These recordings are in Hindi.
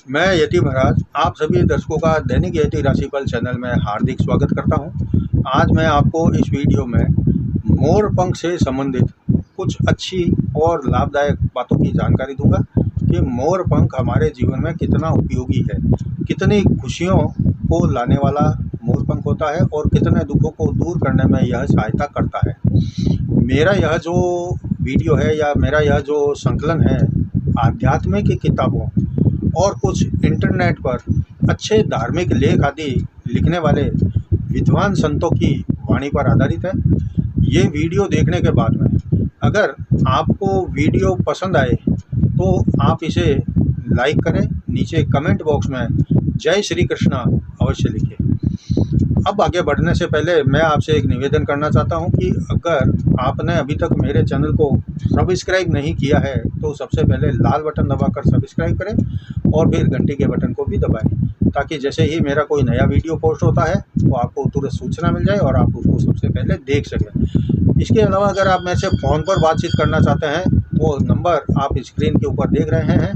मैं यति महाराज आप सभी दर्शकों का दैनिक यति राशिफल चैनल में हार्दिक स्वागत करता हूं। आज मैं आपको इस वीडियो में मोर पंख से संबंधित कुछ अच्छी और लाभदायक बातों की जानकारी दूंगा कि मोर पंख हमारे जीवन में कितना उपयोगी है, कितनी खुशियों को लाने वाला मोर पंख होता है और कितने दुखों को दूर करने में यह सहायता करता है। मेरा यह जो वीडियो है या मेरा यह जो संकलन है आध्यात्मिक किताबों और कुछ इंटरनेट पर अच्छे धार्मिक लेख आदि लिखने वाले विद्वान संतों की वाणी पर आधारित है। ये वीडियो देखने के बाद में अगर आपको वीडियो पसंद आए तो आप इसे लाइक करें, नीचे कमेंट बॉक्स में जय श्री कृष्णा अवश्य लिखें। अब आगे बढ़ने से पहले मैं आपसे एक निवेदन करना चाहता हूं कि अगर आपने अभी तक मेरे चैनल को सब्सक्राइब नहीं किया है तो सबसे पहले लाल बटन दबाकर सब्सक्राइब करें और फिर घंटी के बटन को भी दबाएं, ताकि जैसे ही मेरा कोई नया वीडियो पोस्ट होता है तो आपको तुरंत सूचना मिल जाए और आप उसको सबसे पहले देख सकें। इसके अलावा अगर आप मेरे से फ़ोन पर बातचीत करना चाहते हैं तो नंबर आप स्क्रीन के ऊपर देख रहे हैं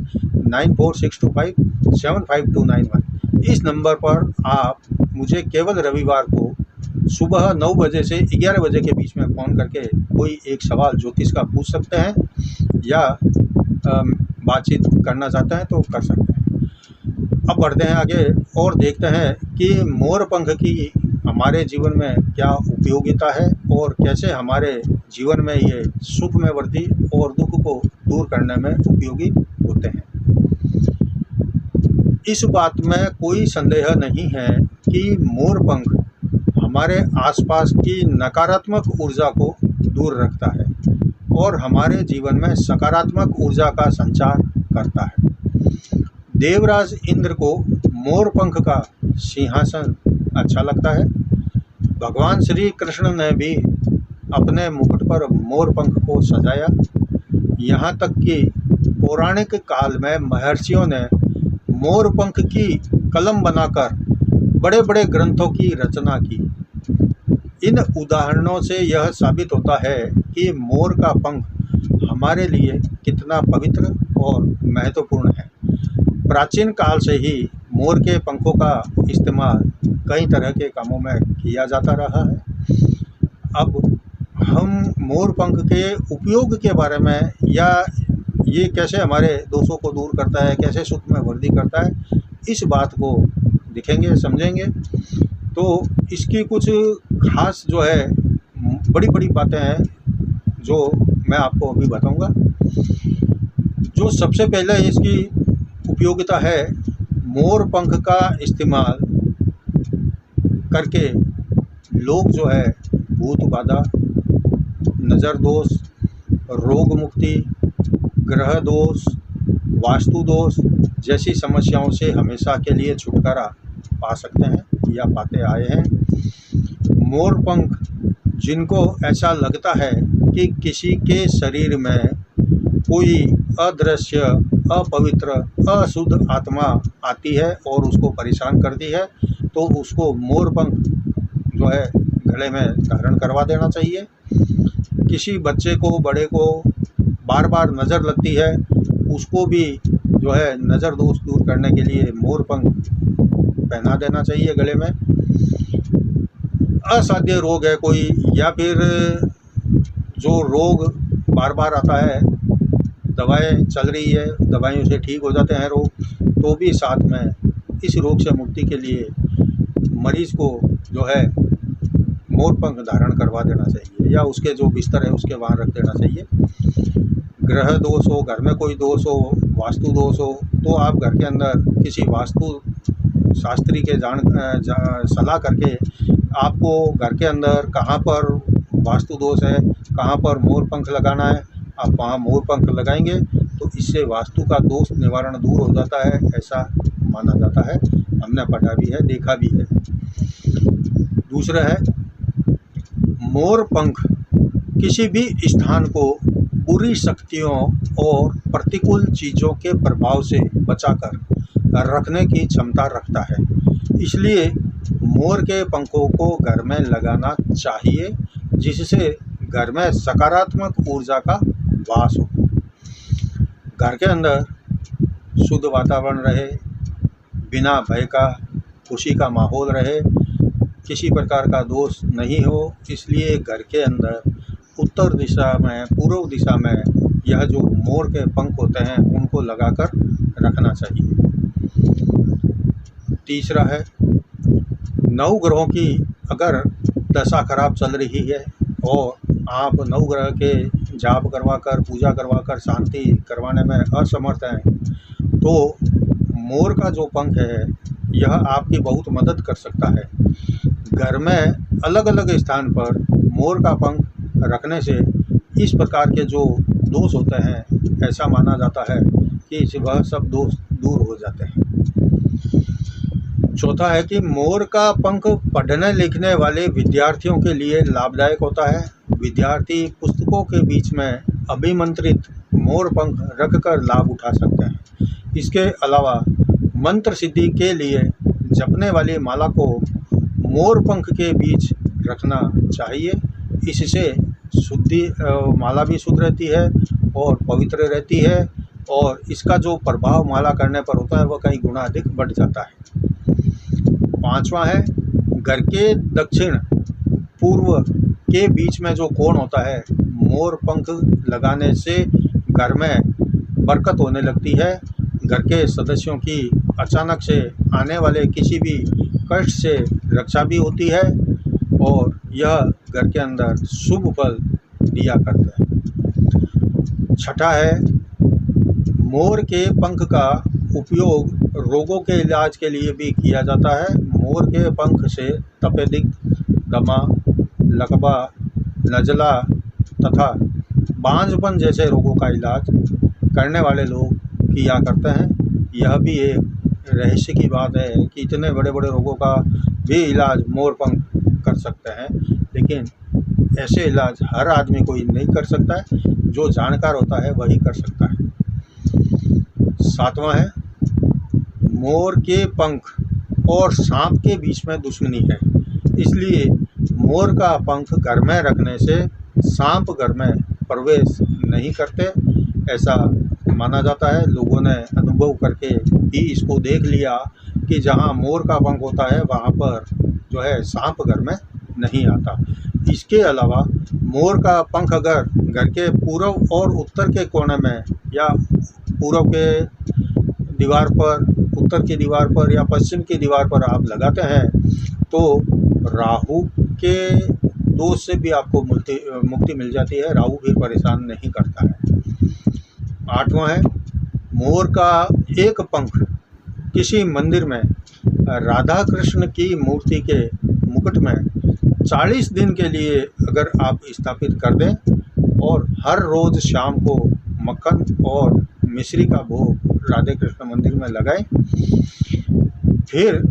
9462575291। इस नंबर पर आप मुझे केवल रविवार को सुबह 9 बजे से 11 बजे के बीच में फ़ोन करके कोई एक सवाल ज्योतिष का पूछ सकते हैं या बातचीत करना चाहते हैं तो कर सकते हैं। अब बढ़ते हैं आगे और देखते हैं कि मोर पंख की हमारे जीवन में क्या उपयोगिता है और कैसे हमारे जीवन में ये सुख में वृद्धि और दुख को दूर करने में उपयोगी होते हैं। इस बात में कोई संदेह नहीं है कि मोर पंख हमारे आसपास की नकारात्मक ऊर्जा को दूर रखता है और हमारे जीवन में सकारात्मक ऊर्जा का संचार करता है। देवराज इंद्र को मोर पंख का सिंहासन अच्छा लगता है। भगवान श्री कृष्ण ने भी अपने मुकुट पर मोर पंख को सजाया। यहाँ तक कि पौराणिक काल में महर्षियों ने मोर पंख की कलम बनाकर बड़े बड़े ग्रंथों की रचना की। इन उदाहरणों से यह साबित होता है कि मोर का पंख हमारे लिए कितना पवित्र और महत्वपूर्ण है। प्राचीन काल से ही मोर के पंखों का इस्तेमाल कई तरह के कामों में किया जाता रहा है। अब हम मोर पंख के उपयोग के बारे में या ये कैसे हमारे दोषों को दूर करता है, कैसे सुख में वृद्धि करता है, इस बात को दिखेंगे, समझेंगे। तो इसकी कुछ खास जो है बड़ी बड़ी बातें हैं जो मैं आपको अभी बताऊंगा। जो सबसे पहले इसकी उपयोगिता है, मोर पंख का इस्तेमाल करके लोग जो है भूत बाधा, नज़र दोष, रोग मुक्ति, ग्रह दोष, वास्तु दोष जैसी समस्याओं से हमेशा के लिए छुटकारा पा सकते हैं या पाते आए हैं। मोर पंख जिनको ऐसा लगता है कि किसी के शरीर में कोई अदृश्य, अपवित्र, अशुद्ध आत्मा आती है और उसको परेशान करती है, तो उसको मोर पंख जो है गले में धारण करवा देना चाहिए। किसी बच्चे को, बड़े को बार बार नज़र लगती है, उसको भी जो है नज़र दोष दूर करने के लिए मोर पंख पहना देना चाहिए गले में। असाध्य रोग है कोई या फिर जो रोग बार बार आता है, दवाएं चल रही है, दवाइयों से ठीक हो जाते हैं रोग, तो भी साथ में इस रोग से मुक्ति के लिए मरीज़ को जो है मोर पंख धारण करवा देना चाहिए या उसके जो बिस्तर है उसके वहाँ रख देना चाहिए। ग्रह दोष हो, घर में कोई दोष हो, वास्तु दोष हो, तो आप घर के अंदर किसी वास्तु शास्त्री के सलाह करके आपको घर के अंदर कहाँ पर वास्तु दोष है, कहाँ पर मोर पंख लगाना है, आप वहाँ मोर पंख लगाएंगे तो इससे वास्तु का दोष निवारण दूर हो जाता है, ऐसा माना जाता है। हमने पढ़ा भी है, देखा भी है। दूसरा है, मोर पंख किसी भी स्थान को बुरी शक्तियों और प्रतिकूल चीज़ों के प्रभाव से बचाकर रखने की क्षमता रखता है। इसलिए मोर के पंखों को घर में लगाना चाहिए, जिससे घर में सकारात्मक ऊर्जा का वास हो, घर के अंदर शुद्ध वातावरण रहे, बिना भय का खुशी का माहौल रहे, किसी प्रकार का दोष नहीं हो, इसलिए घर के अंदर उत्तर दिशा में, पूर्व दिशा में यह जो मोर के पंख होते हैं उनको लगाकर रखना चाहिए। तीसरा है, नवग्रहों की अगर दशा खराब चल रही है और आप नवग्रह के जाप करवाकर, पूजा करवाकर शांति करवाने में असमर्थ हैं, तो मोर का जो पंख है यह आपकी बहुत मदद कर सकता है। घर में अलग अलग स्थान पर मोर का पंख रखने से इस प्रकार के जो दोष होते हैं, ऐसा माना जाता है कि वह सब दोष दूर हो जाते हैं। चौथा है कि मोर का पंख पढ़ने लिखने वाले विद्यार्थियों के लिए लाभदायक होता है। विद्यार्थी पुस्तकों के बीच में अभिमंत्रित मोर पंख रखकर लाभ उठा सकते हैं। इसके अलावा मंत्र सिद्धि के लिए जपने वाली माला को मोर पंख के बीच रखना चाहिए। इससे माला भी शुद्ध रहती है और पवित्र रहती है, और इसका जो प्रभाव माला करने पर होता है वह कई गुना अधिक बढ़ जाता है। पांचवा है, घर के दक्षिण पूर्व के बीच में जो कोण होता है, मोर पंख लगाने से घर में बरकत होने लगती है। घर के सदस्यों की अचानक से आने वाले किसी भी कष्ट से रक्षा भी होती है, और यह घर के अंदर शुभ फल दिया करते हैं। छठा है, मोर के पंख का उपयोग रोगों के इलाज के लिए भी किया जाता है। मोर के पंख से तपेदिक, दमा, लकवा, नज़ला तथा बांझपन जैसे रोगों का इलाज करने वाले लोग किया करते हैं। यह भी एक रहस्य की बात है कि इतने बड़े बड़े रोगों का भी इलाज मोर पंख कर सकते हैं, लेकिन ऐसे इलाज हर आदमी कोई नहीं कर सकता है, जो जानकार होता है वही कर सकता है। सातवां है, मोर के पंख और सांप के बीच में दुश्मनी है, इसलिए मोर का पंख घर में रखने से सांप घर में प्रवेश नहीं करते, ऐसा माना जाता है। लोगों ने अनुभव करके ही इसको देख लिया कि जहाँ मोर का पंख होता है वहाँ पर जो है सांप घर में नहीं आता। इसके अलावा मोर का पंख अगर घर के पूर्व और उत्तर के कोने में, या पूर्व के दीवार पर, उत्तर की दीवार पर या पश्चिम की दीवार पर आप लगाते हैं, तो राहु के दोष से भी आपको मुक्ति मिल जाती है। राहु भी परेशान नहीं करता है। आठवां है, मोर का एक पंख किसी मंदिर में राधा कृष्ण की मूर्ति के मुकुट में 40 दिन के लिए अगर आप स्थापित कर दें, और हर रोज़ शाम को मक्खन और मिश्री का भोग राधे कृष्ण मंदिर में लगाएं, फिर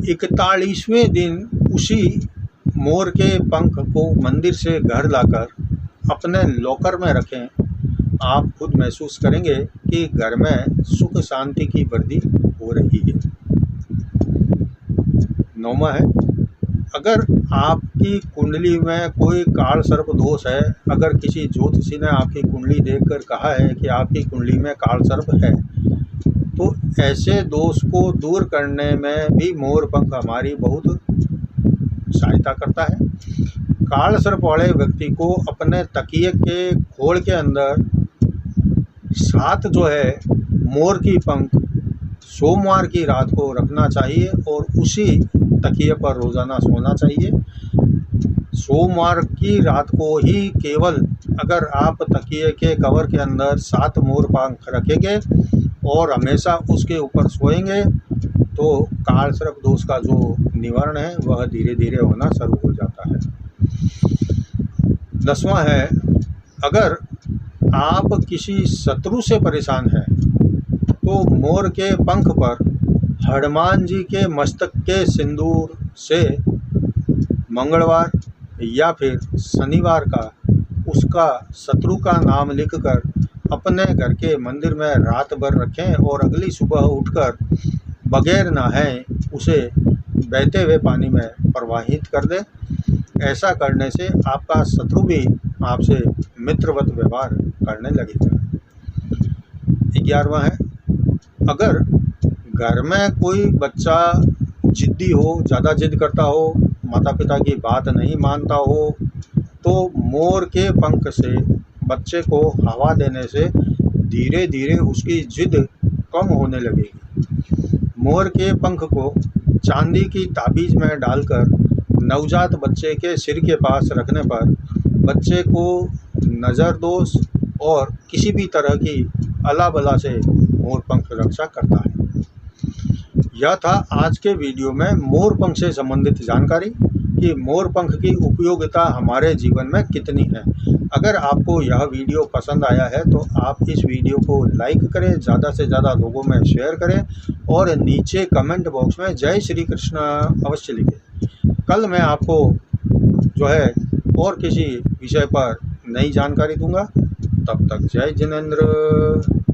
41वें दिन उसी मोर के पंख को मंदिर से घर लाकर अपने लॉकर में रखें, आप खुद महसूस करेंगे कि घर में सुख शांति की वृद्धि हो रही है। 9वां है, अगर आपकी कुंडली में कोई काल सर्प दोष है, अगर किसी ज्योतिषी ने आपकी कुंडली देखकर कहा है कि आपकी कुंडली में काल सर्प है, तो ऐसे दोष को दूर करने में भी मोर पंख हमारी बहुत सहायता करता है। काल सर्प वाले व्यक्ति को अपने तकिए के खोल के अंदर 7 जो है मोर की पंख सोमवार की रात को रखना चाहिए, और उसी तकिए पर रोज़ाना सोना चाहिए। सोमवार की रात को ही केवल अगर आप तकिए के कवर के अंदर 7 मोर पंख रखेंगे और हमेशा उसके ऊपर सोएंगे, तो काल सर्प दोष का जो निवारण है वह धीरे धीरे होना शुरू हो जाता है। 10वां है, अगर आप किसी शत्रु से परेशान हैं, तो मोर के पंख पर हनुमान जी के मस्तक के सिंदूर से मंगलवार या फिर शनिवार का उसका शत्रु का नाम लिखकर अपने घर के मंदिर में रात भर रखें, और अगली सुबह उठकर बगैर नहाए उसे बहते हुए पानी में प्रवाहित कर दें। ऐसा करने से आपका शत्रु भी आपसे मित्रवत व्यवहार करने लगेगा। 11वां है, अगर घर में कोई बच्चा जिद्दी हो, ज़्यादा जिद करता हो, माता पिता की बात नहीं मानता हो, तो मोर के पंख से बच्चे को हवा देने से धीरे धीरे उसकी जिद कम होने लगेगी। मोर के पंख को चांदी की ताबीज़ में डालकर नवजात बच्चे के सिर के पास रखने पर बच्चे को नज़र दोष और किसी भी तरह की अला बला से मोर पंख रक्षा करता है। यह था आज के वीडियो में मोर पंख से संबंधित जानकारी कि मोर पंख की उपयोगिता हमारे जीवन में कितनी है। अगर आपको यह वीडियो पसंद आया है तो आप इस वीडियो को लाइक करें, ज़्यादा से ज़्यादा लोगों में शेयर करें और नीचे कमेंट बॉक्स में जय श्री कृष्ण अवश्य लिखें। कल मैं आपको जो है और किसी विषय पर नई जानकारी दूंगा। तब तक जय जिनेंद्र।